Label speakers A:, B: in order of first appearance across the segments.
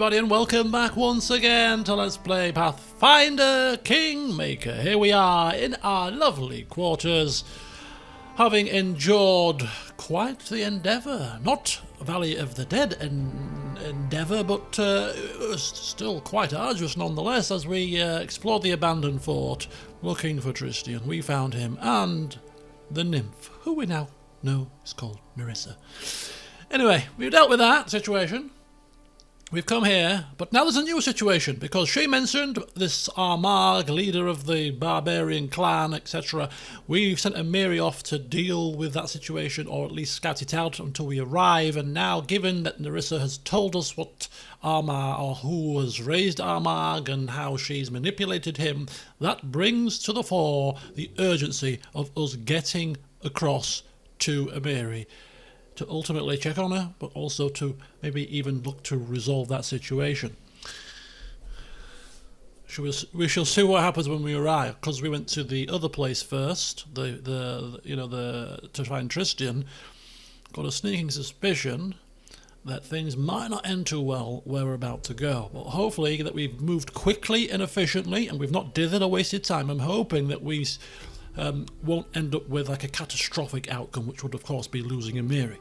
A: everybody, and welcome back once again to Let's Play Pathfinder Kingmaker. Here we are in our lovely quarters, having endured quite the endeavour. Not Valley of the Dead endeavour, but it was still quite arduous nonetheless as we explored the abandoned fort, looking for Tristian. We found him, and the nymph, who we now know is called Marissa. Anyway, we've dealt with that situation. We've come here, but now there's a new situation, because she mentioned this Armag, leader of the Barbarian clan, etc. We've sent Amiri off to deal with that situation, or at least scout it out until we arrive, and now, given that Narissa has told us what Armag, or who has raised Armag, and how she's manipulated him, that brings to the fore the urgency of us getting across to Amiri, to ultimately check on her, but also to maybe even look to resolve that situation. We shall see what happens when we arrive, because we went to the other place first, to find Tristian. Got a sneaking suspicion that things might not end too well where we're about to go. But hopefully that we've moved quickly and efficiently, and we've not dithered or wasted time. I'm hoping that we won't end up with like a catastrophic outcome, which would of course be losing Amiri.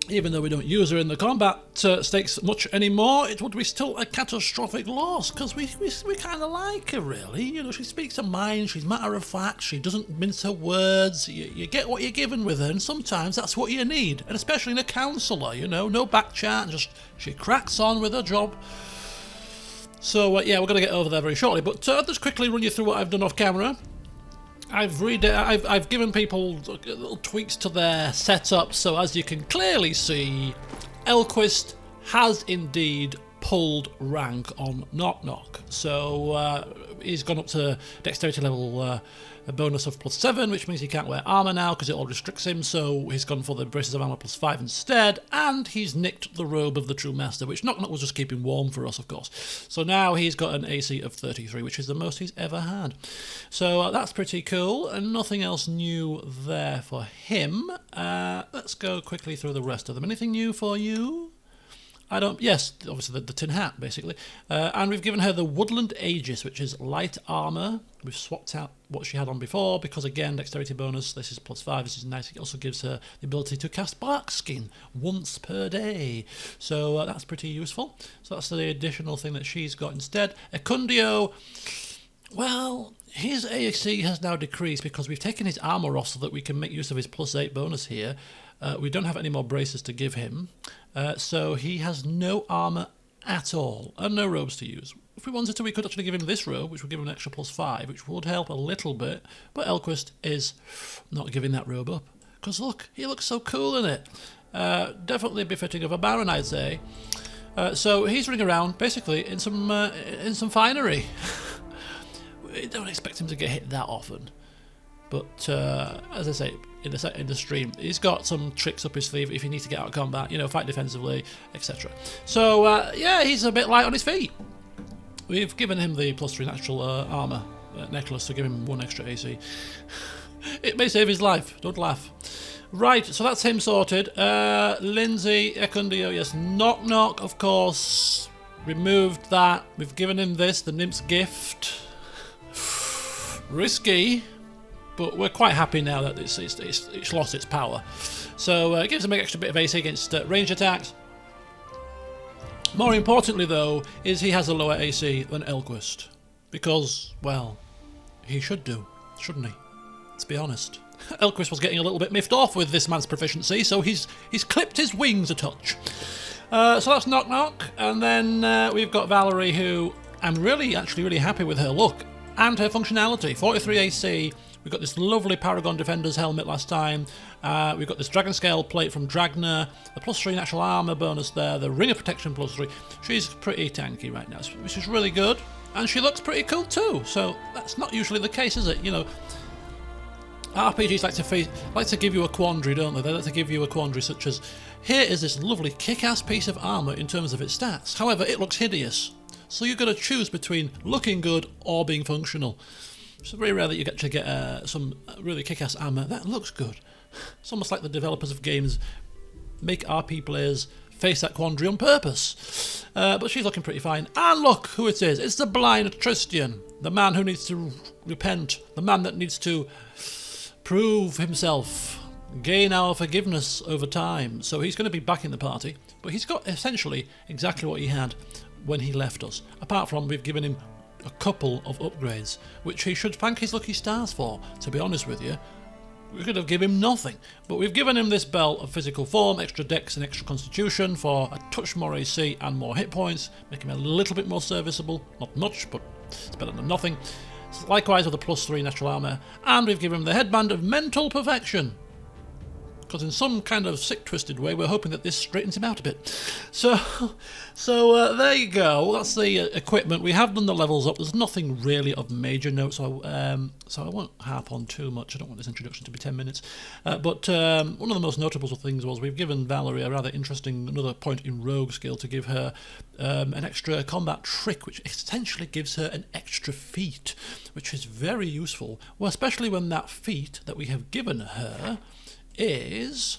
A: Even though we don't use her in the combat stakes much anymore, it would be still a catastrophic loss, because we kind of like her, really. You know, she speaks her mind, she's matter of fact, she doesn't mince her words, you get what you're given with her, and sometimes that's what you need, and especially in a counsellor, you know, no back chat, just she cracks on with her job. So yeah, we're going to get over there very shortly, but I'll just quickly run you through what I've done off camera. I've given people little tweaks to their setup, so as you can clearly see, Elquist has indeed pulled rank on Knock Knock. So he's gone up to dexterity level a bonus of +7, which means he can't wear armour now because it all restricts him, so he's gone for the braces of armour +5 instead, and he's nicked the robe of the True Master, which Knock Knock was just keeping warm for us, of course. So now he's got an AC of 33, which is the most he's ever had. So that's pretty cool, and nothing else new there for him. Let's go quickly through the rest of them. Anything new for you? Yes, obviously the tin hat, basically. And we've given her the Woodland Aegis, which is light armour. We've swapped out what she had on before, because again, dexterity bonus, this is +5, this is nice. It also gives her the ability to cast Bark Skin once per day. So that's pretty useful. So that's the additional thing that she's got instead. Ecundio, well, his AC has now decreased because we've taken his armour off so that we can make use of his +8 bonus here. We don't have any more braces to give him, so he has no armour at all, and no robes to use. If we wanted to, we could actually give him this robe, which would give him an extra +5, which would help a little bit, but Elquist is not giving that robe up, because look, he looks so cool in it. Definitely befitting of a Baron, I'd say. So he's running around, basically, in some finery. We don't expect him to get hit that often. But as I say, in the stream, he's got some tricks up his sleeve if he needs to get out of combat, you know, fight defensively, etc. So yeah, he's a bit light on his feet. We've given him the +3 natural armour necklace to give him 1 extra AC. It may save his life, don't laugh. Right, so that's him sorted. Lindsay, Ecundio, yes, Knock Knock, of course. Removed that. We've given him this, the Nymph's Gift. Risky. But we're quite happy now that it's lost its power. So it gives him an extra bit of AC against ranged attacks. More importantly, though, is he has a lower AC than Elquist. Because, well, he should do, shouldn't he? Let's be honest. Elquist was getting a little bit miffed off with this man's proficiency, so he's clipped his wings a touch. So that's Knock Knock. And then we've got Valerie, who I'm really happy with her look and her functionality. 43 AC. We've got this lovely Paragon Defender's helmet last time. We've got this Dragon Scale plate from Dragna. The +3 natural armour bonus there. The Ring of Protection +3. She's pretty tanky right now, which is really good. And she looks pretty cool too. So that's not usually the case, is it? You know, RPGs like to give you a quandary, don't they? They like to give you a quandary such as, here is this lovely kick-ass piece of armour in terms of its stats. However, it looks hideous. So you've got to choose between looking good or being functional. It's very rare that you get to get some really kick-ass armour that looks good. It's almost like the developers of games make RP players face that quandary on purpose. But she's looking pretty fine. And look who it is. It's the blind Tristian, the man who needs to repent, the man that needs to prove himself, gain our forgiveness over time. So he's going to be back in the party, but he's got essentially exactly what he had when he left us, apart from we've given him a couple of upgrades, which he should thank his lucky stars for. To be honest with you, we could have given him nothing, but we've given him this belt of physical form, extra dex and extra constitution for a touch more AC and more hit points, make him a little bit more serviceable. Not much, but it's better than nothing. Likewise with a +3 natural armour, and we've given him the headband of mental perfection, because in some kind of sick twisted way we're hoping that this straightens him out a bit. So there you go, that's the equipment. We have done the levels up. There's nothing really of major note, so I won't harp on too much. I don't want this introduction to be 10 minutes, but one of the most notable things was we've given Valerie a rather interesting another point in rogue skill to give her an extra combat trick, which essentially gives her an extra feat, which is very useful, well, especially when that feat that we have given her is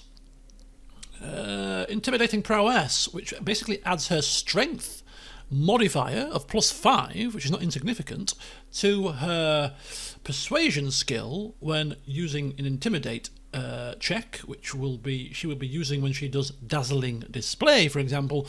A: intimidating prowess, which basically adds her strength modifier of +5, which is not insignificant, to her persuasion skill when using an intimidate check, which she will be using when she does dazzling display, for example,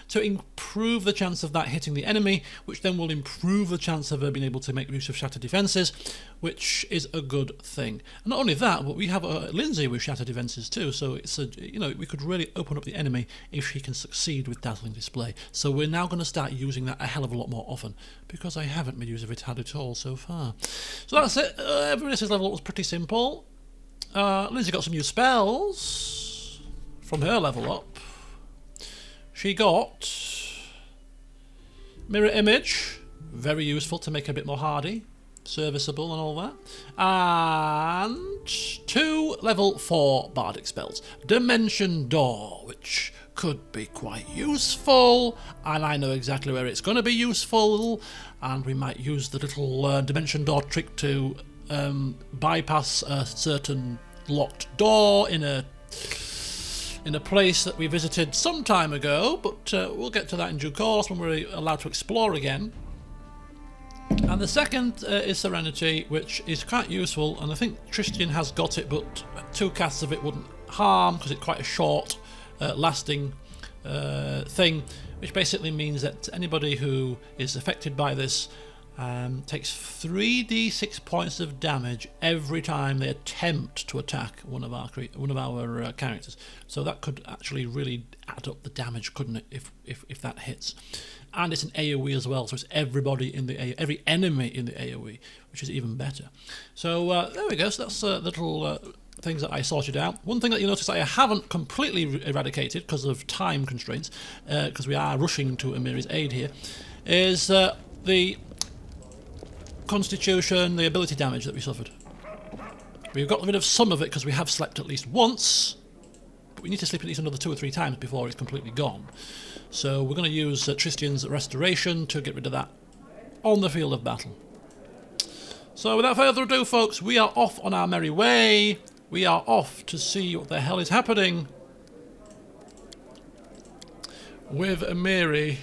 A: to improve the chance of that hitting the enemy, which then will improve the chance of her being able to make use of shattered defences, which is a good thing. And not only that, but we have Lindsay with shattered defences too, so it's we could really open up the enemy if she can succeed with dazzling display. So we're now going to start using that a hell of a lot more often, because I haven't been using it at all so far. So that's it. Everybody's level up was pretty simple. Lindsay got some new spells from her level up. She got Mirror Image, very useful to make her a bit more hardy, serviceable and all that. And 2 level 4 bardic spells. Dimension Door, which could be quite useful, and I know exactly where it's going to be useful, and we might use the little Dimension Door trick to bypass a certain locked door in a place that we visited some time ago, but we'll get to that in due course when we're allowed to explore again. And the second is Serenity, which is quite useful, and I think Tristian has got it, but 2 casts of it wouldn't harm because it's quite a short lasting thing, which basically means that anybody who is affected by this takes 3d6 points of damage every time they attempt to attack one of our characters. So that could actually really add up the damage, couldn't it? If that hits, and it's an AOE as well, so it's everybody in the every enemy in the AOE, which is even better. So there we go. So that's little things that I sorted out. One thing that you'll notice I haven't completely eradicated because of time constraints, because we are rushing to Amiri's aid here, is the constitution, the ability damage that we suffered. We've got rid of some of it because we have slept at least once, but we need to sleep at least another 2 or 3 times before it's completely gone. So we're going to use Tristian's restoration to get rid of that on the field of battle. So without further ado, folks, we are off on our merry way. We are off to see what the hell is happening with Amiri,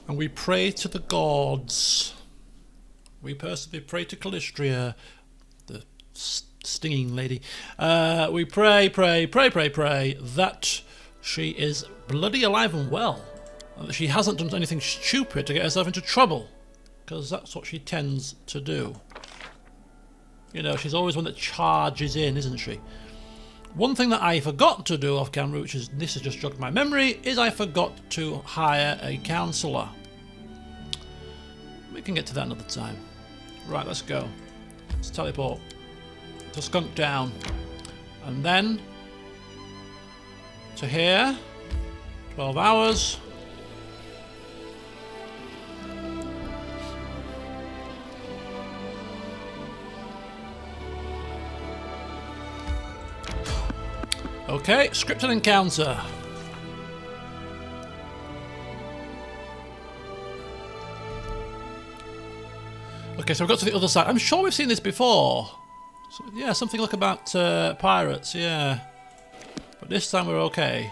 A: and we pray to the gods. We personally pray to Callistria, the stinging lady. We pray that she is bloody alive and well, and that she hasn't done anything stupid to get herself into trouble, because that's what she tends to do. You know, she's always one that charges in, isn't she? One thing that I forgot to do off camera, this has just jogged my memory, is I forgot to hire a counsellor. We can get to that another time. Right, let's go. Let's teleport to Skunk Down, and then to here. 12 hours. Okay, scripted encounter. Okay, so we've got to the other side. I'm sure we've seen this before. So, yeah, something like about pirates, yeah. But this time we're okay.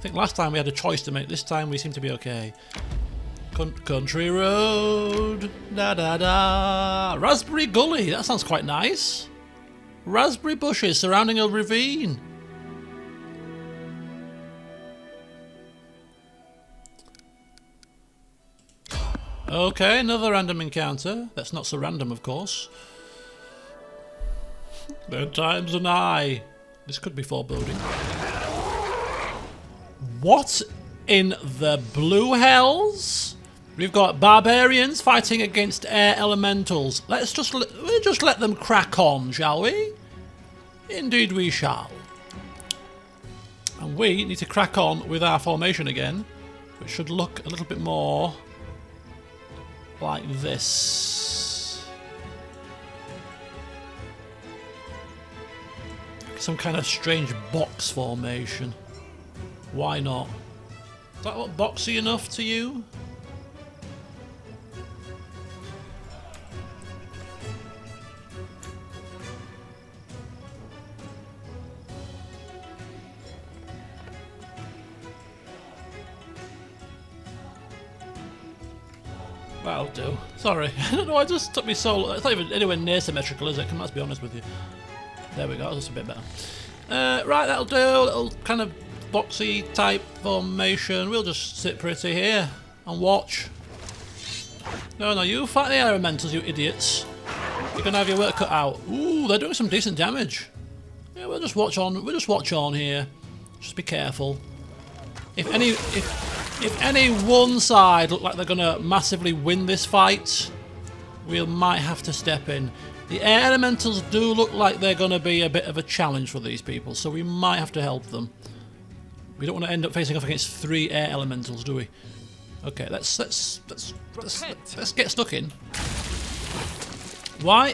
A: I think last time we had a choice to make. This time we seem to be okay. Country road. Da da da. Raspberry gully. That sounds quite nice. Raspberry bushes surrounding a ravine. Okay, another random encounter. That's not so random, of course. Third time's an eye. This could be foreboding. What in the blue hells? We've got barbarians fighting against air elementals. We'll just let them crack on, shall we? Indeed we shall. And we need to crack on with our formation again, which should look a little bit more like this. Some kind of strange box formation. Why not? Is that what boxy enough to you? That'll do. Sorry. I don't know, it just took me so long. It's not even anywhere near symmetrical, is it? Let's be honest with you. There we go, that's a bit better. Right, that'll do. A little kind of boxy type formation. We'll just sit pretty here and watch. No, you fight the elementals, you idiots. You're gonna have your work cut out. Ooh, they're doing some decent damage. Yeah, we'll just watch on here. Just be careful. If any one side look like they're gonna massively win this fight, we might have to step in. The air elementals do look like they're gonna be a bit of a challenge for these people, so we might have to help them. We don't want to end up facing off against 3 air elementals, do we? Okay, let's get stuck in. Why?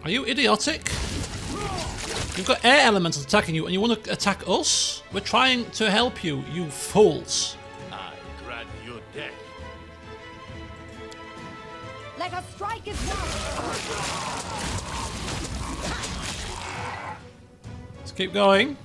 A: Are you idiotic? You've got air elementals attacking you and you want to attack us? We're trying to help you, you fools.
B: I grant your death.
C: Let us strike as one.
A: Let's keep going.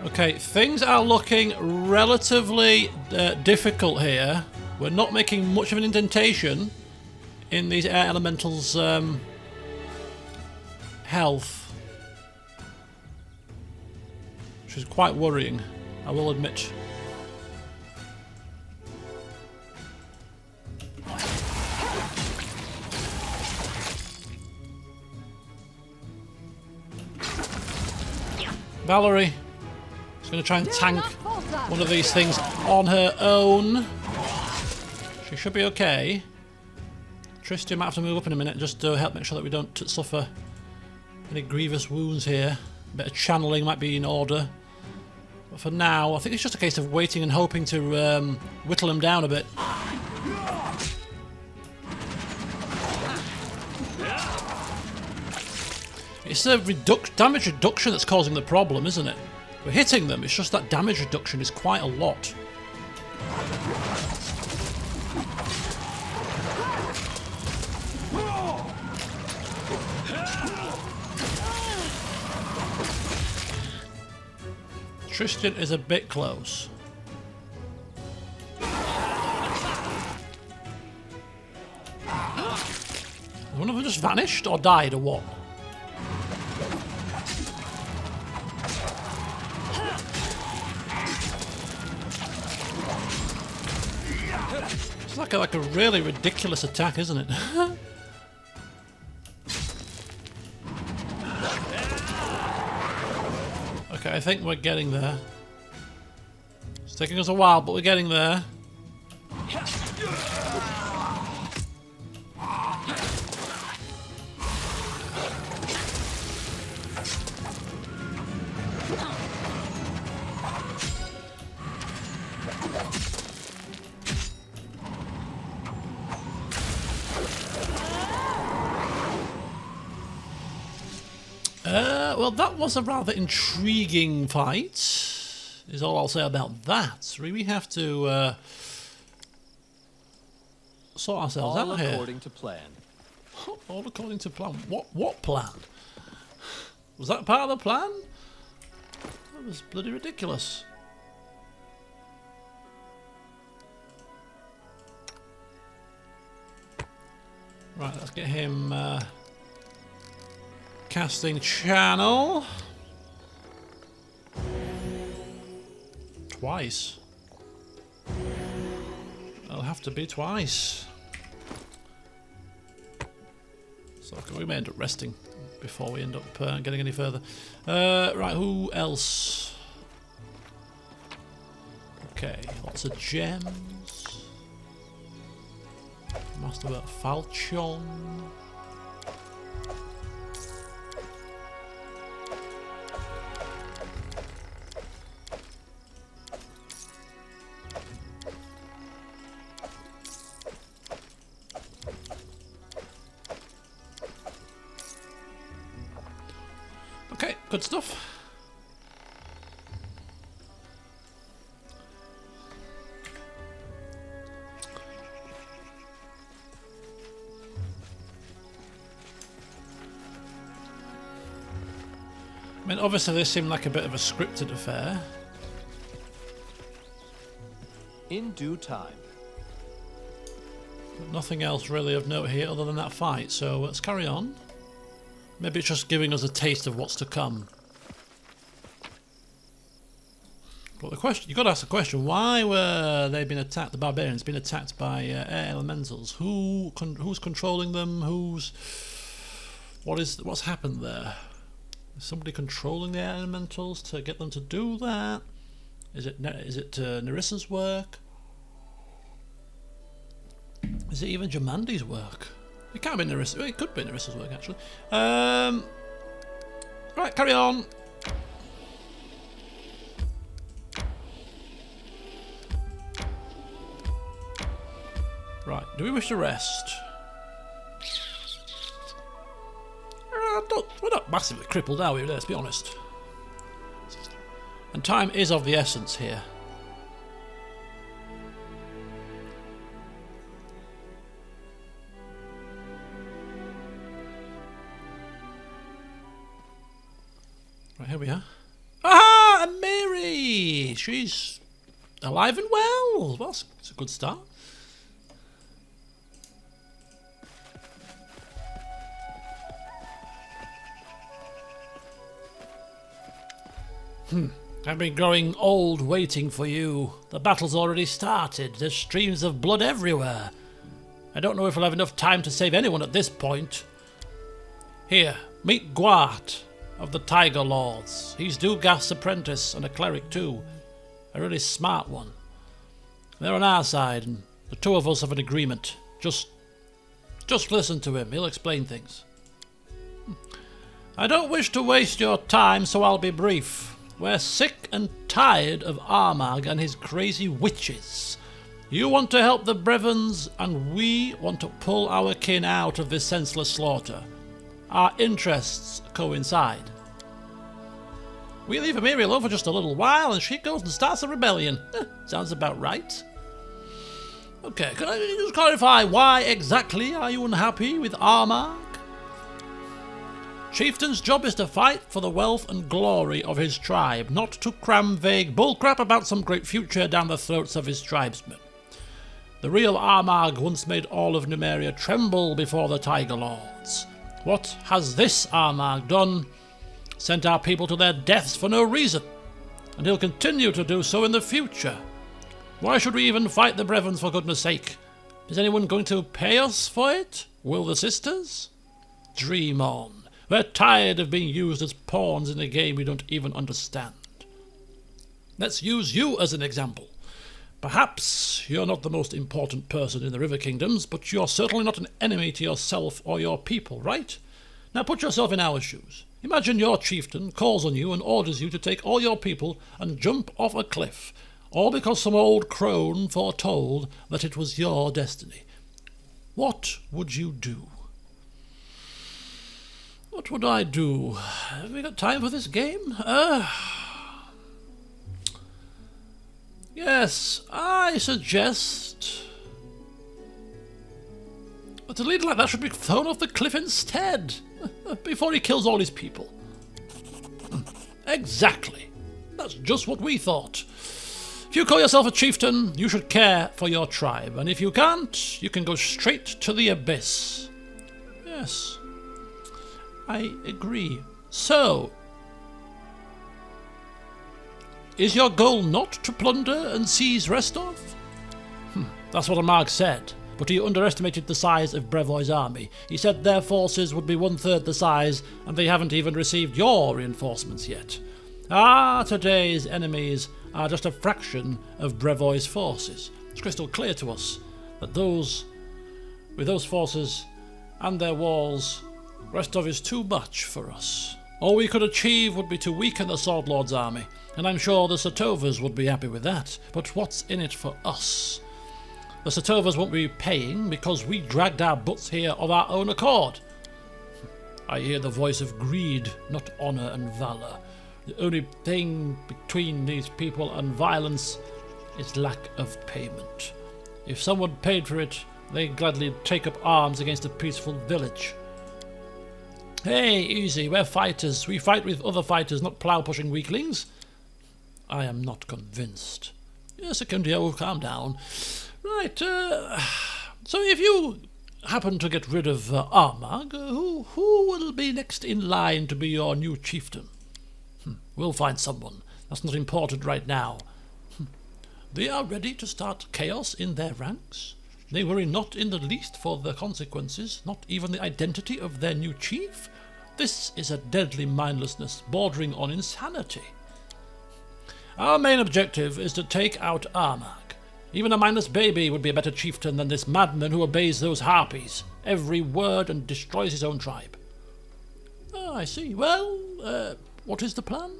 A: Okay, things are looking relatively difficult here. We're not making much of an indentation in these air elementals' health, which is quite worrying, I will admit. Valerie is going to try and tank one of these things on her own. She should be okay. Tristan might have to move up in a minute just to help make sure that we don't suffer any grievous wounds here. A bit of channeling might be in order. But for now, I think it's just a case of waiting and hoping to whittle them down a bit. It's the damage reduction that's causing the problem, isn't it? We're hitting them, it's just that damage reduction is quite a lot. Tristan is a bit close. One of them just vanished or died or what? It's like a really ridiculous attack, isn't it? Okay, I think we're getting there. It's taking us a while, but we're getting there. Well, that was a rather intriguing fight, is all I'll say about that. We have to sort ourselves out here.
D: All according to plan.
A: All according to plan. What plan? Was that part of the plan? That was bloody ridiculous. Right, let's get him casting channel. Twice. It'll have to be twice. So we may end up resting before we end up getting any further. Right, who else? Okay, lots of gems. Master of Falchion. Okay, good stuff. I mean, obviously this seemed like a bit of a scripted affair.
D: In due time.
A: But nothing else really of note here other than that fight, so let's carry on. Maybe it's just giving us a taste of what's to come. But the question, you've got to ask the question, why were they being attacked, the barbarians being attacked by air elementals? Who's controlling them? What's happened there? Is somebody controlling the air elementals to get them to do that? Is it Nerissa's work? Is it even Jamandi's work? It can't be Nerissa. It could be Nerissa's work, actually. Right, carry on. Right, do we wish to rest? We're not massively crippled, are we? Let's be honest. And time is of the essence here. Right, here we are. Ah, Amiri! She's alive and well. Well, it's a good start. I've been growing old waiting for you. The battle's already started. There's streams of blood everywhere. I don't know if we'll have enough time to save anyone at this point. Here, meet Gwart of the Tiger Lords. He's Dugast's apprentice and a cleric too. A really smart one. They're on our side and the two of us have an agreement. Just listen to him. He'll explain things. I don't wish to waste your time, so I'll be brief. We're sick and tired of Armag and his crazy witches. You want to help the Brevens, and we want to pull our kin out of this senseless slaughter. Our interests coincide. We leave Amiri alone for just a little while, and she goes and starts a rebellion. Sounds about right. Okay, can I just clarify, why exactly are you unhappy with Armag? Chieftain's job is to fight for the wealth and glory of his tribe, not to cram vague bullcrap about some great future down the throats of his tribesmen. The real Armag once made all of Numeria tremble before the Tiger Lords. What has this Armag done? Sent our people to their deaths for no reason, and he'll continue to do so in the future. Why should we even fight the Brevens, for goodness sake? Is anyone going to pay us for it? Will the sisters? Dream on. We're tired of being used as pawns in a game we don't even understand. Let's use you as an example. Perhaps you're not the most important person in the River Kingdoms, but you're certainly not an enemy to yourself or your people, right? Now put yourself in our shoes. Imagine your chieftain calls on you and orders you to take all your people and jump off a cliff, all because some old crone foretold that it was your destiny. What would you do? What would I do? Have we got time for this game? Yes, I suggest that a leader like that should be thrown off the cliff instead, before he kills all his people. Exactly. That's just what we thought. If you call yourself a chieftain, you should care for your tribe, and if you can't, you can go straight to the abyss. Yes, I agree. So, is your goal not to plunder and seize Restov? That's what Armag said, but he underestimated the size of Brevoy's army. He said their forces would be 1/3 the size, and they haven't even received your reinforcements yet. Today's enemies are just a fraction of Brevoy's forces. It's crystal clear to us that with those forces and their walls, Restov is too much for us. All we could achieve would be to weaken the Sword Lord's army, and I'm sure the Satovas would be happy with that. But what's in it for us? The Satovas won't be paying because we dragged our butts here of our own accord. I hear the voice of greed, not honour and valour. The only thing between these people and violence is lack of payment. If someone paid for it, they'd gladly take up arms against a peaceful village. Hey, easy, we're fighters. We fight with other fighters, not plough-pushing weaklings. I am not convinced. Yes, Secundio, calm down. Right, so if you happen to get rid of Armag, who will be next in line to be your new chieftain? We'll find someone. That's not important right now. They are ready to start chaos in their ranks. They worry not in the least for the consequences, not even the identity of their new chief. This is a deadly mindlessness bordering on insanity. Our main objective is to take out Armag. Even a mindless baby would be a better chieftain than this madman who obeys those harpies every word and destroys his own tribe. I see. Well, what is the plan?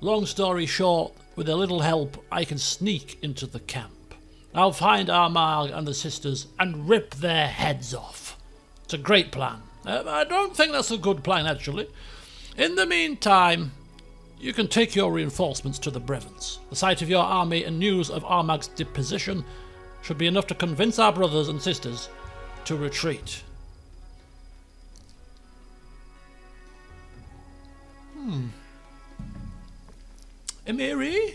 A: Long story short, with a little help, I can sneak into the camp. I'll find Armag and the sisters and rip their heads off. It's a great plan. I don't think that's a good plan, actually. In the meantime, you can take your reinforcements to the Brevants. The sight of your army and news of Armag's deposition should be enough to convince our brothers and sisters to retreat. Amiri?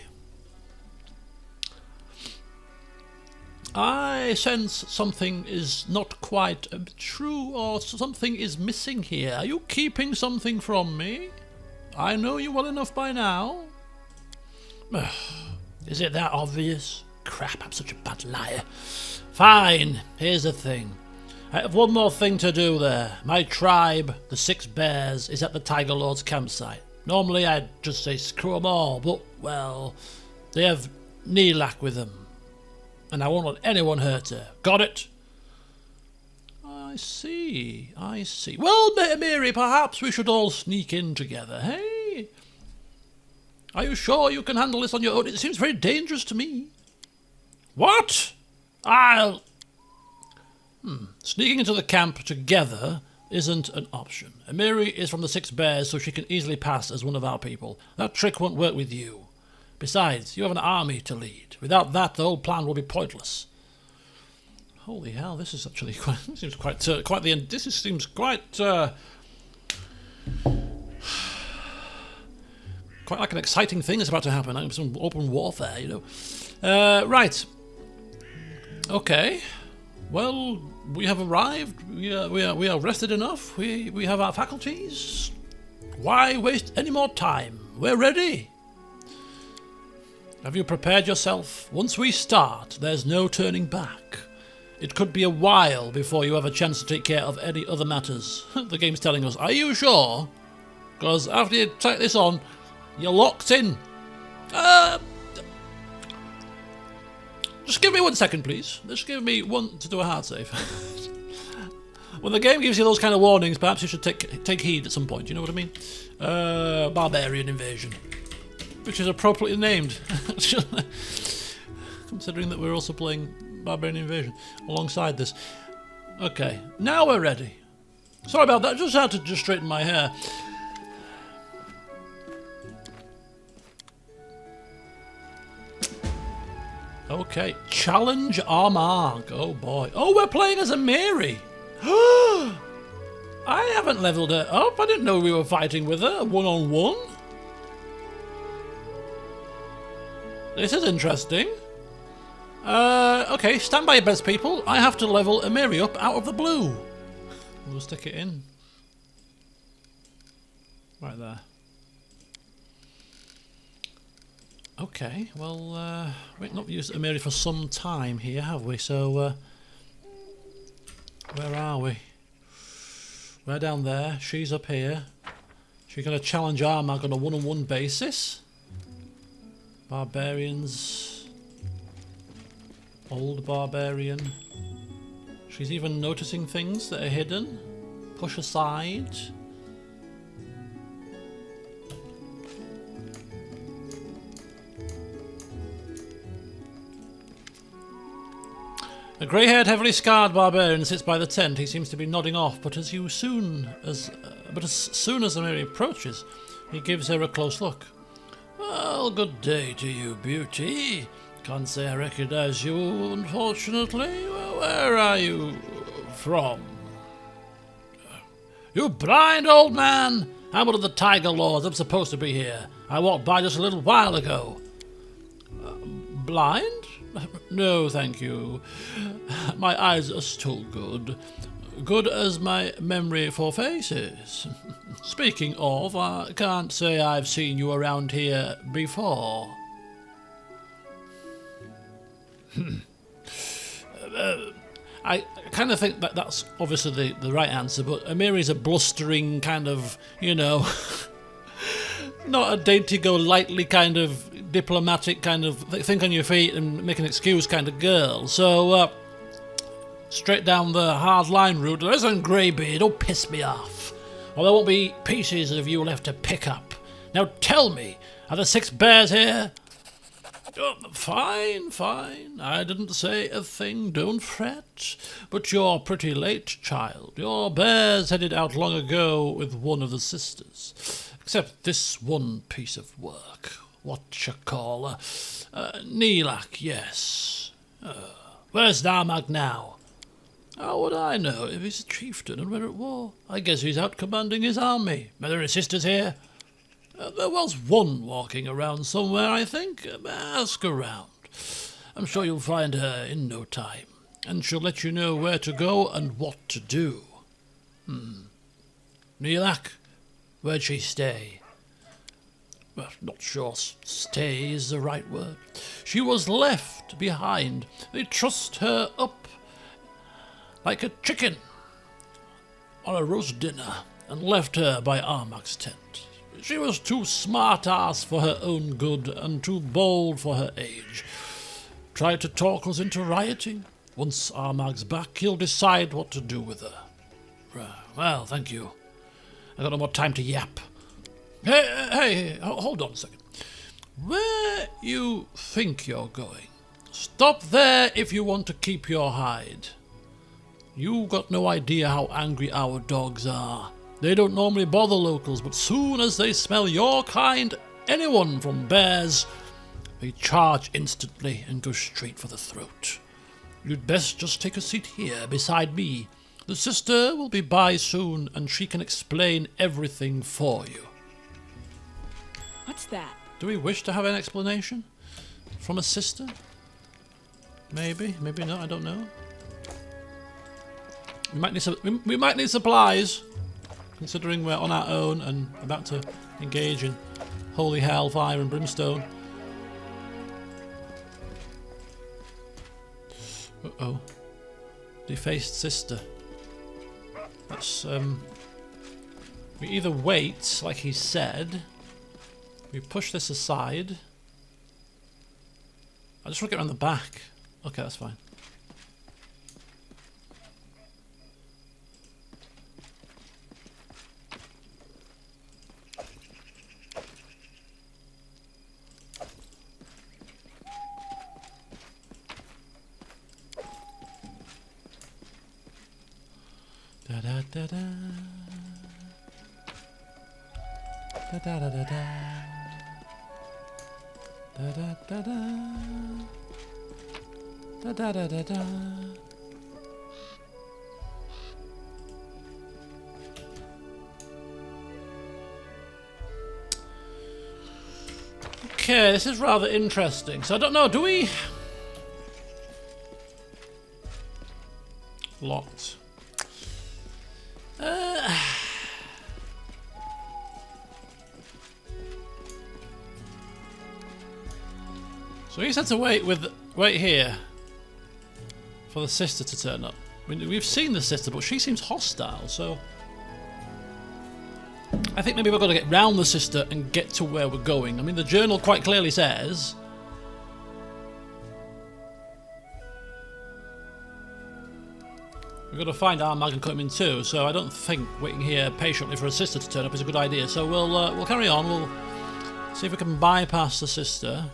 A: I sense something is not quite true, or something is missing here. Are you keeping something from me? I know you well enough by now. Is it that obvious? Crap, I'm such a bad liar. Fine, here's the thing. I have one more thing to do there. My tribe, the 6 Bears, is at the Tiger Lord's campsite. Normally I'd just say screw them all, but, well, they have Nilak with them. And I won't let anyone hurt her. Got it? I see. Well, Amiri, perhaps we should all sneak in together, hey? Are you sure you can handle this on your own? It seems very dangerous to me. What? Sneaking into the camp together isn't an option. Amiri is from the 6 Bears, so she can easily pass as one of our people. That trick won't work with you. Besides, you have an army to lead. Without that, the whole plan will be pointless. Holy hell! This is actually quite. This seems quite the end. This seems quite like an exciting thing is about to happen. Like some open warfare, you know. Right. Okay. Well, we have arrived. We are rested enough. We have our faculties. Why waste any more time? We're ready. Have you prepared yourself? Once we start, there's no turning back. It could be a while before you have a chance to take care of any other matters. The game's telling us. Are you sure? Because after you take this on, you're locked in. Just give me 1 second, please. Just give me one to do a hard save. When the game gives you those kind of warnings, perhaps you should take heed at some point. You know what I mean? Barbarian invasion. Which is appropriately named, considering that we're also playing Barbarian Invasion alongside this. Okay, now we're ready. Sorry about that, just had to just straighten my hair. Okay, challenge Armag. Oh boy. Oh, we're playing as Amiri. I haven't leveled her up. I didn't know we were fighting with her one-on-one. This is interesting. Okay, stand by your best, people. I have to level Amiri up out of the blue. We'll stick it in. Right there. Okay, well, we've not used Amiri for some time here, have we? So, where are we? We're down there, she's up here. She's going to challenge Armag on a one-on-one basis. Barbarians. Old barbarian. She's even noticing things that are hidden. Push aside. A grey-haired, heavily scarred barbarian sits by the tent. He seems to be nodding off, but as soon as Amiri approaches, he gives her a close look. Well, good day to you, beauty. Can't say I recognise you, unfortunately. Well, where are you from? You blind old man! I'm one of the Tiger Lords. I'm supposed to be here. I walked by just a little while ago. Blind? No, thank you. My eyes are still good. Good as my memory for faces. Speaking of, I can't say I've seen you around here before. I kind of think that that's obviously the right answer, but Amiri's a blustering kind of, you know, not a dainty-go-lightly kind of diplomatic kind of think on your feet and make an excuse kind of girl. So, straight down the hard line route. Listen, Greybeard, don't piss me off, or there won't be pieces of you left to pick up. Now tell me, are there 6 bears here? Oh, fine. I didn't say a thing, don't fret. But you're pretty late, child. Your bears headed out long ago with one of the sisters. Except this one piece of work. Whatchacalla? Neelak, yes. Where's Armag now? How would I know if he's a chieftain and we're at war? I guess he's out commanding his army. Are there any sisters here? There was one walking around somewhere, I think. Ask around. I'm sure you'll find her in no time, and she'll let you know where to go and what to do. Neelak, where'd she stay? Well, not sure stay is the right word. She was left behind. They trussed her up like a chicken on a roast dinner and left her by Armag's tent. She was too smart-ass for her own good and too bold for her age. Tried to talk us into rioting. Once Armag's back, he'll decide what to do with her. Well, thank you. I got no more time to yap. Hey, hold on a second. Where you think you're going? Stop there if you want to keep your hide. You got no idea how angry our dogs are. They don't normally bother locals, but soon as they smell your kind, anyone from bears, they charge instantly and go straight for the throat. You'd best just take a seat here beside me. The sister will be by soon, and she can explain everything for you.
C: What's that?
A: Do we wish to have an explanation from a sister? Maybe not, I don't know. We might need supplies, considering we're on our own and about to engage in holy hell, fire and brimstone. Uh-oh. Defaced sister. Let's, we either wait, like he said, we push this aside. I just want to get around the back. Okay, that's fine. Da da da da. Da da da da da. Da da da da. Da da da da da. Okay, this is rather interesting. So I don't know, do we... Locked. So he said to wait here for the sister to turn up. I mean, we've seen the sister, but she seems hostile, so I think maybe we've got to get round the sister and get to where we're going. I mean, the journal quite clearly says we've got to find Armag and cut him in two, so I don't think waiting here patiently for a sister to turn up is a good idea. So we'll carry on. We'll see if we can bypass the sister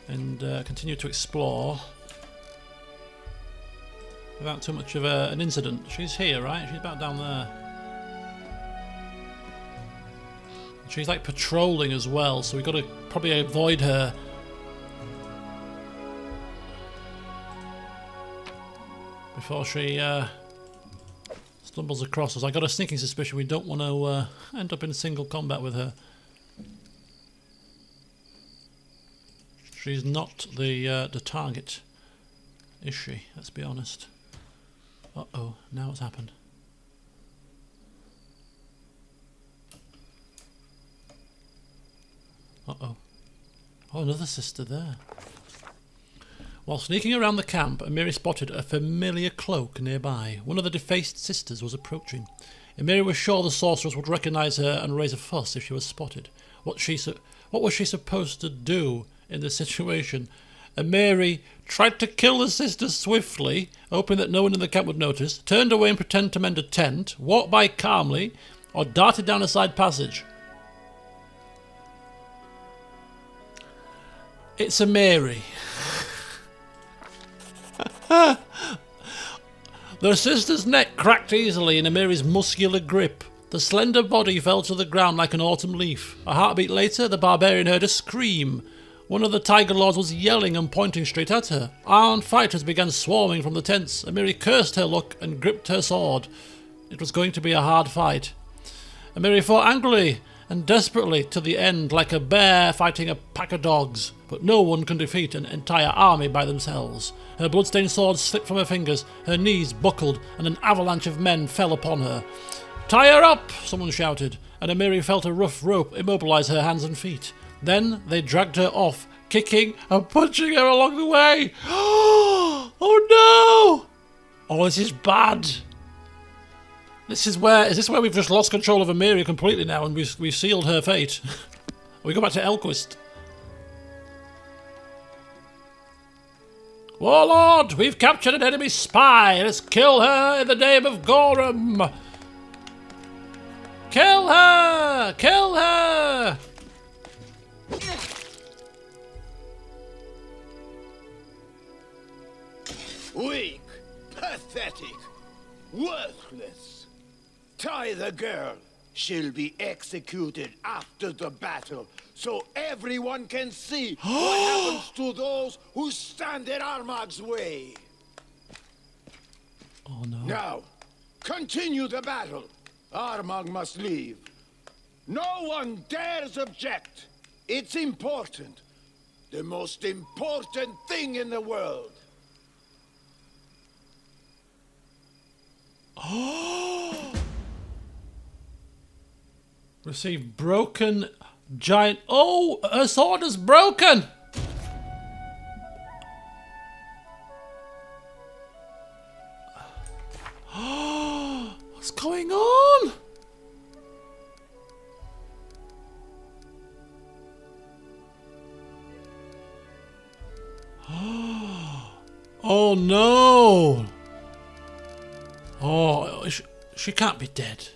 A: and continue to explore without too much of an incident. She's here, right? She's about down there. She's like patrolling as well, so we've got to probably avoid her. Before she stumbles across us. I got a sneaking suspicion we don't want to end up in single combat with her. She's not the target, is she? Let's be honest. Uh-oh, now what's happened? Uh-oh. Oh, another sister there. While sneaking around the camp, Amiri spotted a familiar cloak nearby. One of the defaced sisters was approaching. Amiri was sure the sorceress would recognise her and raise a fuss if she was spotted. What was she supposed to do in this situation? Amiri tried to kill the sister swiftly, hoping that no one in the camp would notice, turned away and pretended to mend a tent, walked by calmly, or darted down a side passage. It's Amiri. The sister's neck cracked easily in Amiri's muscular grip. The slender body fell to the ground like an autumn leaf. A heartbeat later, the barbarian heard a scream. One of the Tiger Lords was yelling and pointing straight at her. Armed fighters began swarming from the tents. Amiri cursed her luck and gripped her sword. It was going to be a hard fight. Amiri fought angrily and desperately to the end, like a bear fighting a pack of dogs. But no one can defeat an entire army by themselves. Her bloodstained sword slipped from her fingers, her knees buckled, and an avalanche of men fell upon her. "Tie her up!" someone shouted, and Amiri felt a rough rope immobilise her hands and feet. Then they dragged her off, kicking and punching her along the way. Oh no! Oh, this is bad. Is this where we've just lost control of Amiri completely now and we've sealed her fate? We go back to Elquist. Warlord, we've captured an enemy spy. Let's kill her in the name of Gorham. Kill her! Kill her!
B: Weak, pathetic, worthless. Tie the girl. She'll be executed after the battle, so everyone can see what happens to those who stand in Armag's way.
A: Oh no.
B: Now, continue the battle. Armag must leave. No one dares object. It's important. The most important thing in the world.
A: Oh! Receive broken giant. Oh, her sword is broken. What's going on? Oh no. Oh, she can't be dead.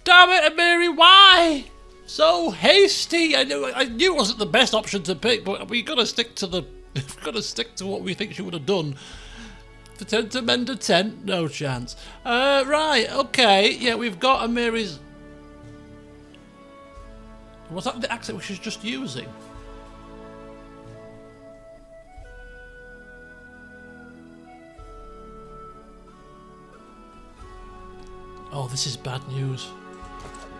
A: Damn it, Amiri, why? So hasty. I knew it wasn't the best option to pick, but we gotta stick to what we think she would have done. Pretend to mend a tent? No chance. Right, okay. Yeah, we've got Amiri's... Was that the accent which she's just using? Oh, this is bad news.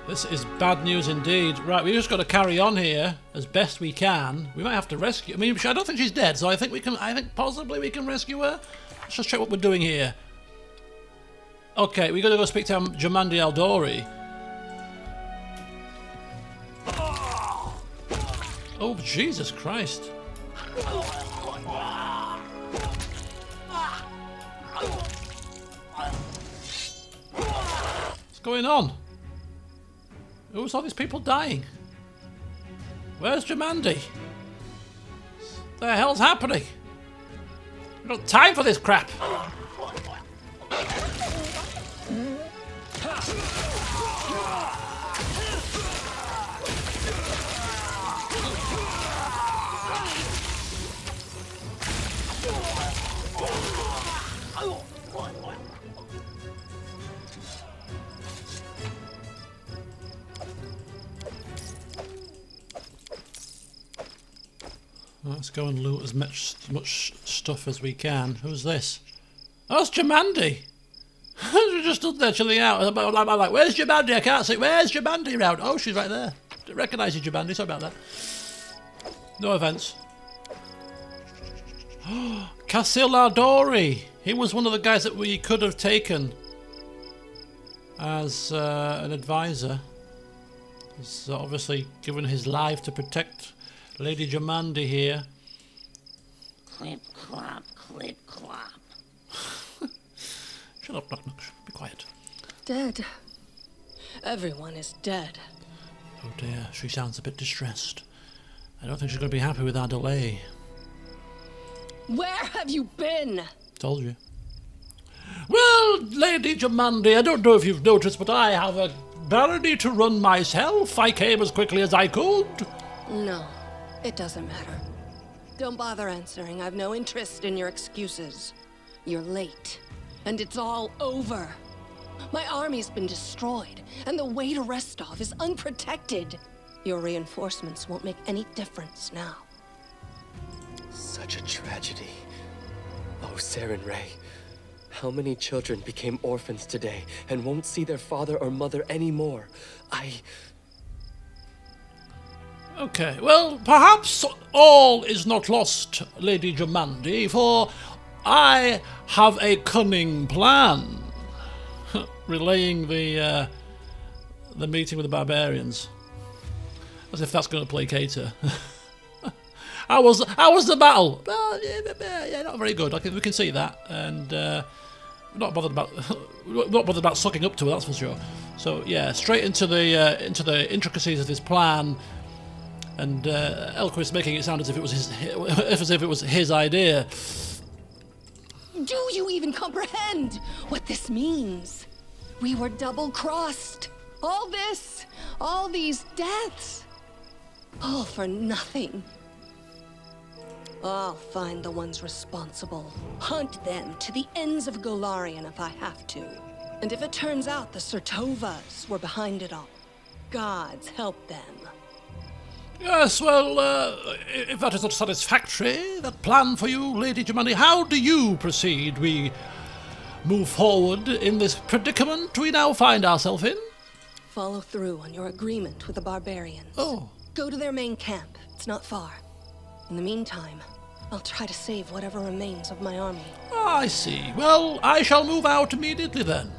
A: This is bad news indeed. Right, we just got to carry on here as best we can. We might have to rescue... I mean, I don't think she's dead, so I think possibly we can rescue her. Let's just check what we're doing here. Okay, we got to go speak to Jamandi Aldori. Oh, Jesus Christ. What's going on? Who saw these people dying? Where's Jamandi? What the hell's happening? We've got time for this crap. Let's go and loot as much stuff as we can. Who's this? Oh, it's Jamandi! She just stood there chilling out. I'm like, where's Jamandi? I can't see. Where's Jamandi round? Oh, she's right there. Didn't recognise you, Jamandi. Sorry about that. No offence. Casil Ardori. He was one of the guys that we could have taken as an advisor. He's obviously given his life to protect Lady Jamandi here.
E: Clip clop, clip clop.
A: Shut up, Knock Knock. Be quiet.
F: Dead. Everyone is dead.
A: Oh dear, she sounds a bit distressed. I don't think she's going to be happy with our delay.
F: Where have you been?
A: Told you. Well, Lady Jamandi, I don't know if you've noticed, but I have a ability to run myself. I came as quickly as I could.
F: No, it doesn't matter. Don't bother answering. I've no interest in your excuses. You're late, and it's all over. My army's been destroyed, and the way to Restov is unprotected. Your reinforcements won't make any difference now.
G: Such a tragedy. Oh, Serenity. How many children became orphans today and won't see their father or mother anymore?
A: Okay, well, perhaps all is not lost, Lady Jamandi, for I have a cunning plan. Relaying the meeting with the barbarians. As if that's going to placate her. How was the battle? Well, yeah, not very good. We can see that, and not bothered about sucking up to it. That's for sure. So yeah, straight into the intricacies of this plan, and Elquist making it sound as if it was his idea.
F: Do you even comprehend what this means? We were double-crossed. All this, all these deaths, all for nothing. I'll find the ones responsible. Hunt them to the ends of Golarion if I have to. And if it turns out the Sertovas were behind it all, gods help them.
A: Yes, well, if that is not satisfactory, that plan for you, Lady Jamandi, how do you proceed? We move forward in this predicament we now find ourselves in?
F: Follow through on your agreement with the barbarians.
A: Oh.
F: Go to their main camp. It's not far. In the meantime, I'll try to save whatever remains of my army.
A: I see. Well, I shall move out immediately then.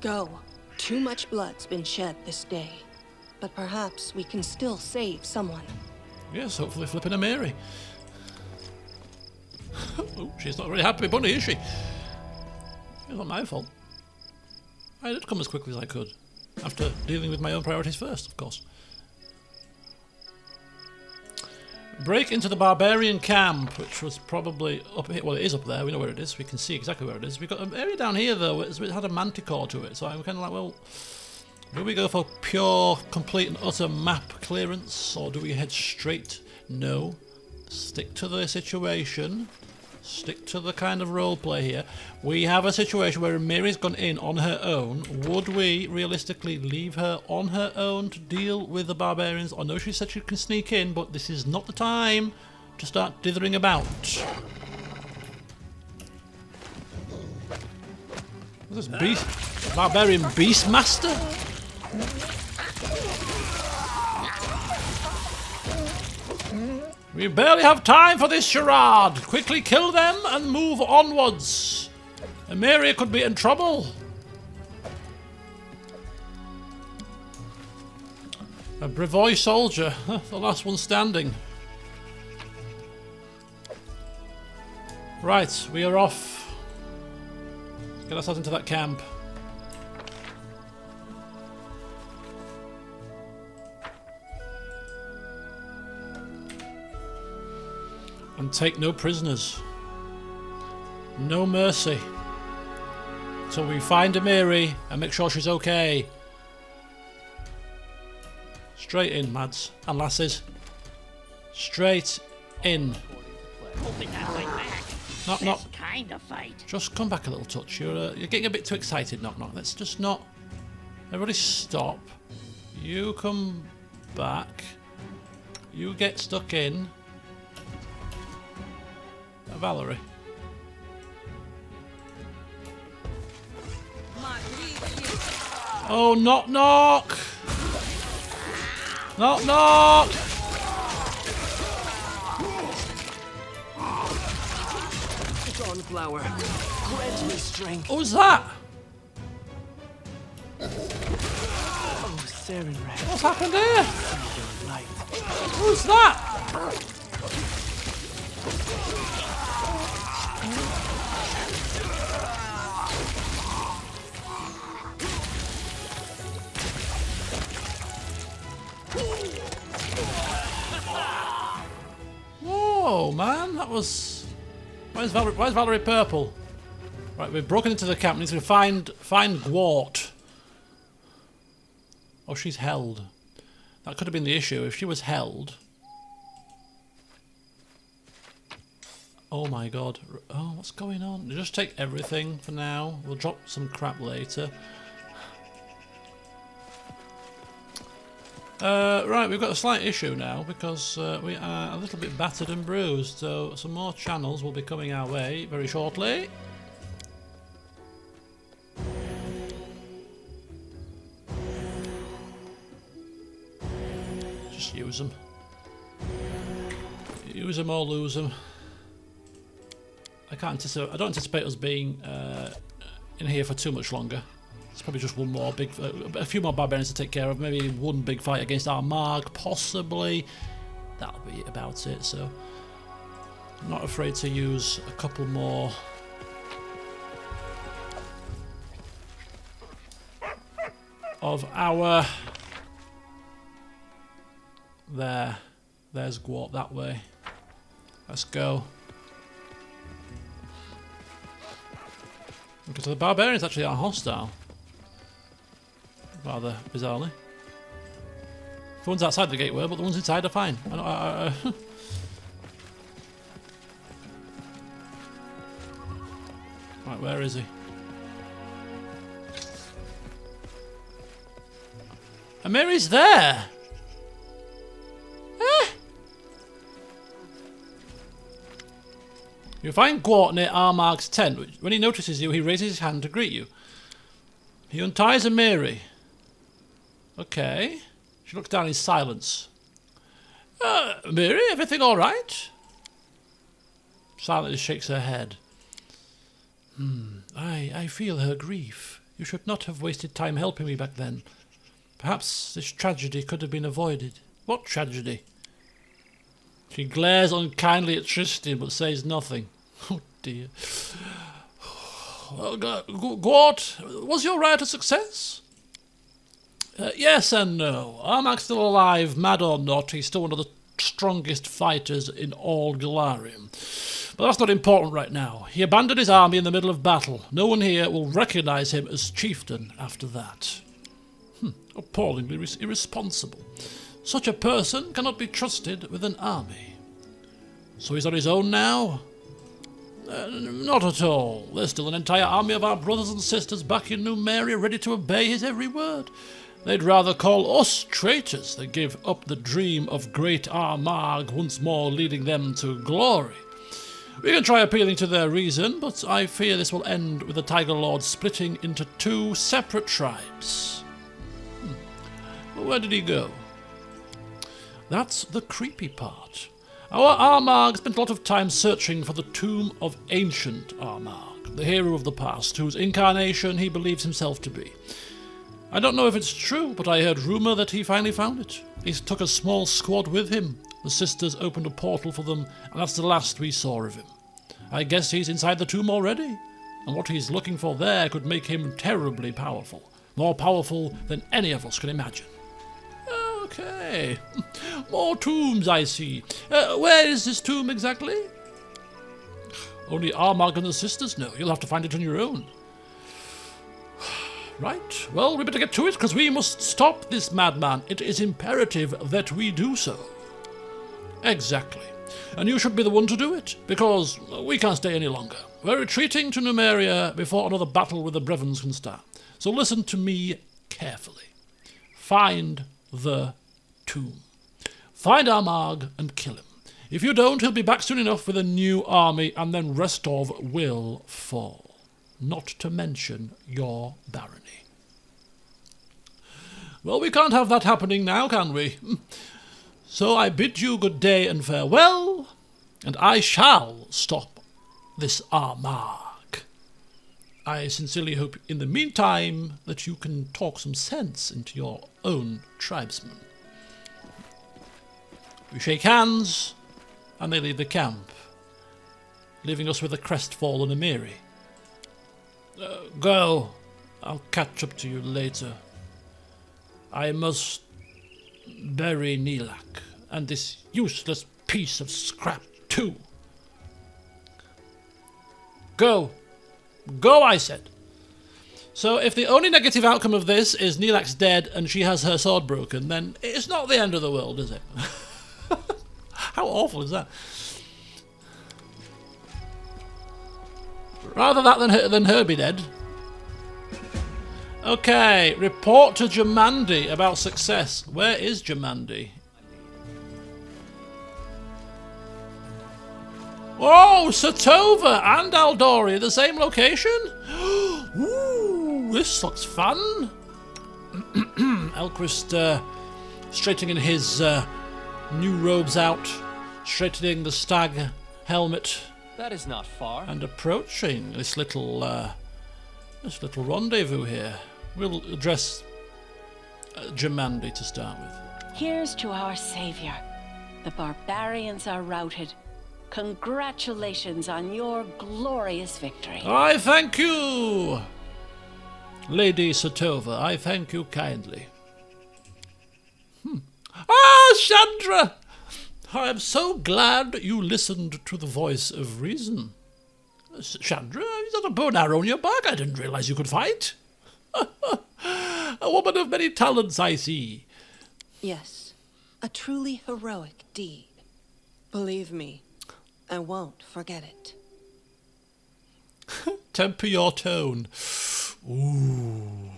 F: Go. Too much blood's been shed this day. But perhaps we can still save someone.
A: Yes, hopefully flipping Amiri. Oh, she's not very happy bunny, is she? It's not my fault. I did come as quickly as I could. After dealing with my own priorities first, of course. Break into the Barbarian Camp, which was probably up here. Well, it is up there. We know where it is. We can see exactly where it is. We've got an area down here, though, it had a manticore to it. So I'm kind of like, well, Do we go for pure, complete and utter map clearance, or do we head straight? No. Stick to the situation. Stick to the kind of roleplay here. We have a situation where Amiri's gone in on her own. Would we realistically leave her on her own to deal with the barbarians? I know she said she can sneak in, but this is not the time to start dithering about. What's this beast? Barbarian Beastmaster? We barely have time for this charade. Quickly kill them and move onwards. Amiri could be in trouble. A Brevoy soldier, the last one standing. Right, we are off. Let's get ourselves into that camp. And take no prisoners. No mercy. Till we find Amiri and make sure she's okay. Straight in, lads and lasses. Straight in.
E: Hoping that way back.
A: Knock, knock.
E: Best kind of fight.
A: Just come back a little touch. You're getting a bit too excited, knock, knock. Let's just not... Everybody stop. You come back. You get stuck in. Valerie. Oh, knock, knock. Knock, knock.
G: Dawnflower, grant me strength.
A: Who's that?
G: Oh, Serenity.
A: What's happened here? Who's that? Whoa, man, that was... Why is Valerie purple? Right, we've broken into the camp. We need to find Gwart. Oh, she's held. That could have been the issue if she was held. Oh my god. Oh, what's going on? Just take everything for now. We'll drop some crap later. Right, we've got a slight issue now because we are a little bit battered and bruised, so some more channels will be coming our way very shortly. Just use them. Use them or lose them. I don't anticipate us being in here for too much longer. It's probably just one more a few more barbarians to take care of. Maybe one big fight against Armag, possibly. That'll be about it. So I'm not afraid to use a couple more. Of our... There's Gwart that way. Let's go. Because the barbarians actually are hostile. Rather bizarrely. The ones outside the gate were, but the ones inside are fine. Right, where is he? Amiri's there! You find Gwart near Armag's tent. When he notices you, he raises his hand to greet you. He unties Amiri. Okay. She looks down in silence. Amiri, everything all right? Silently shakes her head. I feel her grief. You should not have wasted time helping me back then. Perhaps this tragedy could have been avoided. What tragedy? She glares unkindly at Tristan but says nothing. Oh dear. Gwart, was your riot a success? Yes and no. Armag's still alive, mad or not. He's still one of the strongest fighters in all Galarium. But that's not important right now. He abandoned his army in the middle of battle. No one here will recognise him as chieftain after that. Appallingly irresponsible. Such a person cannot be trusted with an army. So he's on his own now? Not at all. There's still an entire army of our brothers and sisters back in Numeria ready to obey his every word. They'd rather call us traitors than give up the dream of great Armag once more leading them to glory. We can try appealing to their reason, but I fear this will end with the Tiger Lord splitting into 2 separate tribes. But where did he go? That's the creepy part. Our Armag spent a lot of time searching for the tomb of ancient Armag, the hero of the past, whose incarnation he believes himself to be. I don't know if it's true, but I heard rumour that he finally found it. He took a small squad with him. The sisters opened a portal for them, and that's the last we saw of him. I guess he's inside the tomb already, and what he's looking for there could make him terribly powerful. More powerful than any of us can imagine. Okay. More tombs, I see. Where is this tomb exactly? Only Armag and the sisters know. You'll have to find it on your own. Right. Well, we better get to it, because we must stop this madman. It is imperative that we do so. Exactly. And you should be the one to do it, because we can't stay any longer. We're retreating to Numeria before another battle with the Brevens can start. So listen to me carefully. Find the tomb. Find Armag and kill him. If you don't, he'll be back soon enough with a new army, and then Restov will fall. Not to mention your barony. Well, we can't have that happening now, can we? So I bid you good day and farewell, and I shall stop this Armag. I sincerely hope in the meantime that you can talk some sense into your own tribesmen. We shake hands, and they leave the camp, leaving us with a crestfallen Amiri. Go. I'll catch up to you later. I must bury Nilak, and this useless piece of scrap too. Go. Go, I said. So if the only negative outcome of this is Nilak's dead and she has her sword broken, then it's not the end of the world, is it? How awful is that? Rather that than her be dead. Okay, report to Jamandi about success. Where is Jamandi? Oh, Satova and Aldori, the same location? Ooh, this looks fun. Elquist straightening his new robes out, straightening the stag helmet.
D: That is not far.
A: And approaching this little rendezvous here. We'll address Jamandi to start with.
E: Here's to our savior. The barbarians are routed. Congratulations on your glorious victory.
A: I thank you, Lady Satova. I thank you kindly. Ah, Chandra! I am so glad you listened to the voice of reason. Chandra, is that a bow and arrow on your back? I didn't realize you could fight. A woman of many talents, I see.
F: Yes, a truly heroic deed. Believe me, I won't forget it.
A: Temper your tone. Ooh.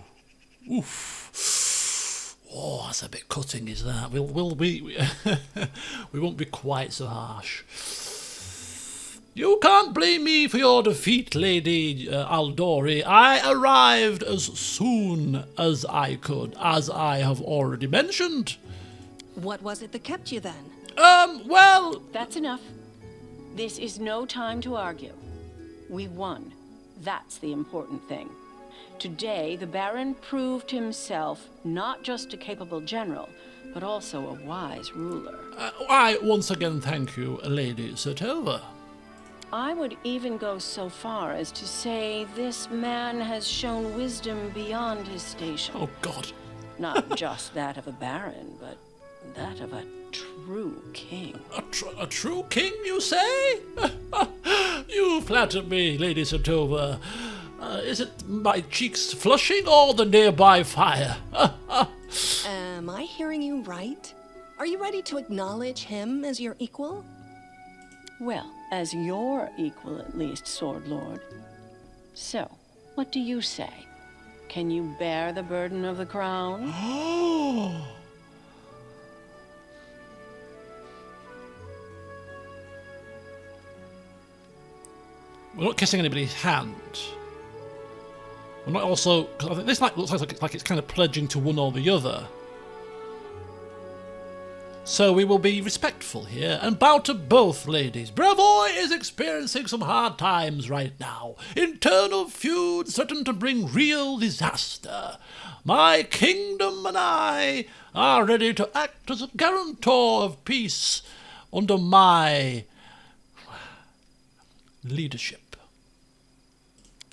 A: Oof. Oh, that's a bit cutting, is that? We won't be quite so harsh. You can't blame me for your defeat, Lady Aldori. I arrived as soon as I could, as I have already mentioned.
F: What was it that kept you then?
A: Well...
E: That's enough. This is no time to argue. We won. That's the important thing. Today, the Baron proved himself not just a capable general, but also a wise ruler.
A: I once again thank you, Lady Satova.
E: I would even go so far as to say this man has shown wisdom beyond his station.
A: Oh, God.
E: Not just that of a baron, but that of a true king.
A: A true king, you say? You flatter me, Lady Satova. Is it my cheeks flushing or the nearby fire?
F: Am I hearing you right? Are you ready to acknowledge him as your equal?
E: Well, as your equal at least, Sword Lord. So, what do you say? Can you bear the burden of the crown?
A: We're not kissing anybody's hand. We're not also... Cause I think this looks like it's kind of pledging to one or the other. So we will be respectful here and bow to both ladies. Brevoy is experiencing some hard times right now. Internal feuds threaten to bring real disaster. My kingdom and I are ready to act as a guarantor of peace under my leadership.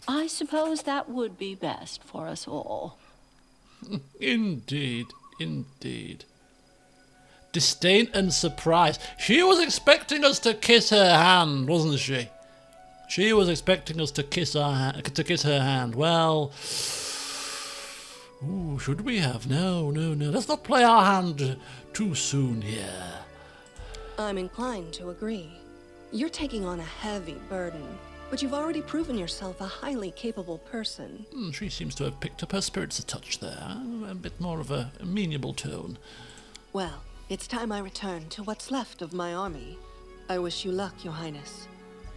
E: I suppose that would be best for us all.
A: Indeed, indeed. Disdain and surprise. She was expecting us to kiss her hand, wasn't she? She was expecting us to kiss her hand. Well, ooh, should we have? No. Let's not play our hand too soon here.
F: I'm inclined to agree. You're taking on a heavy burden, but you've already proven yourself a highly capable person.
A: She seems to have picked up her spirits a touch there. A bit more of a amenable tone.
F: Well, it's time I return to what's left of my army. I wish you luck, Your Highness.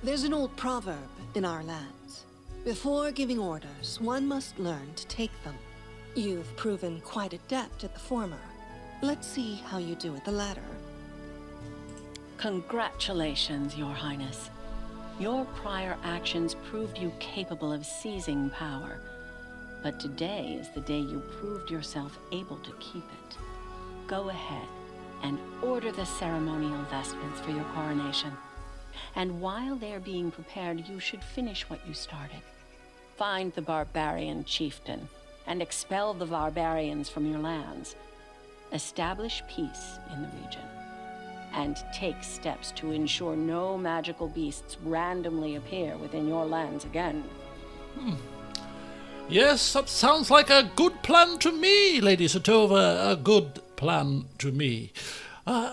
F: There's an old proverb in our lands. Before giving orders, one must learn to take them. You've proven quite adept at the former. Let's see how you do at the latter.
E: Congratulations, Your Highness. Your prior actions proved you capable of seizing power. But today is the day you proved yourself able to keep it. Go ahead and order the ceremonial vestments for your coronation. And while they're being prepared, you should finish what you started. Find the barbarian chieftain and expel the barbarians from your lands. Establish peace in the region. And take steps to ensure no magical beasts randomly appear within your lands again.
A: Yes, that sounds like a good plan to me, Lady Satova. A good plan to me.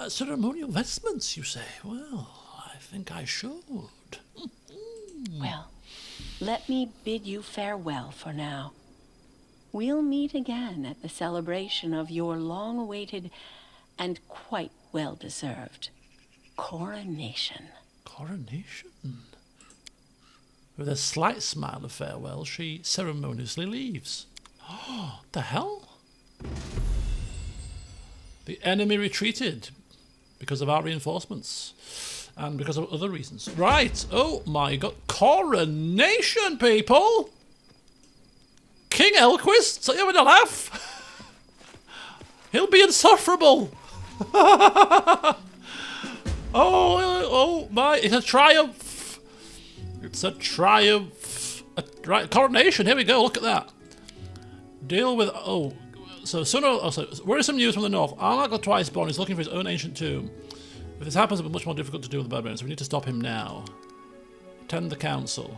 A: Ceremonial vestments, you say? Well, I think I should.
E: Well, let me bid you farewell for now. We'll meet again at the celebration of your long-awaited and quite well-deserved coronation.
A: Coronation? With a slight smile of farewell, she ceremoniously leaves. Oh, the hell? The enemy retreated because of our reinforcements and because of other reasons. Right. Oh my god. Coronation, people! King Elquist, are you having a laugh? He'll be insufferable. Oh my, it's a triumph. It's a triumph. Right, coronation, here we go, look at that. Deal with, worrisome news from the north. Armag the Twiceborn is looking for his own ancient tomb. If this happens, it'll be much more difficult to deal with the barbarians, so we need to stop him now. Attend the council.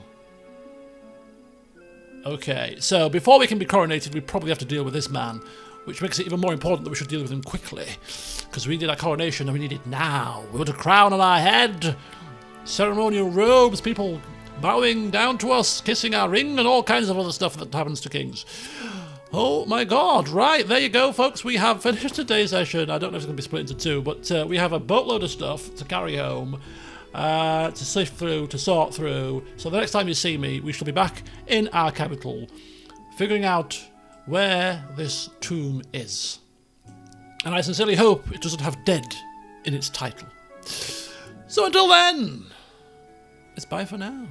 A: Okay, so before we can be coronated, we probably have to deal with this man, which makes it even more important that we should deal with him quickly, because we did our coronation and we need it now. We want a crown on our head, ceremonial robes, people bowing down to us, kissing our ring, and all kinds of other stuff that happens to kings. Oh my god, right, there you go, folks. We have finished today's session. I don't know if it's going to be split into two, but we have a boatload of stuff to carry home, to sift through, to sort through. So the next time you see me, we shall be back in our capital, figuring out where this tomb is. And I sincerely hope it doesn't have dead in its title. So until then, it's bye for now.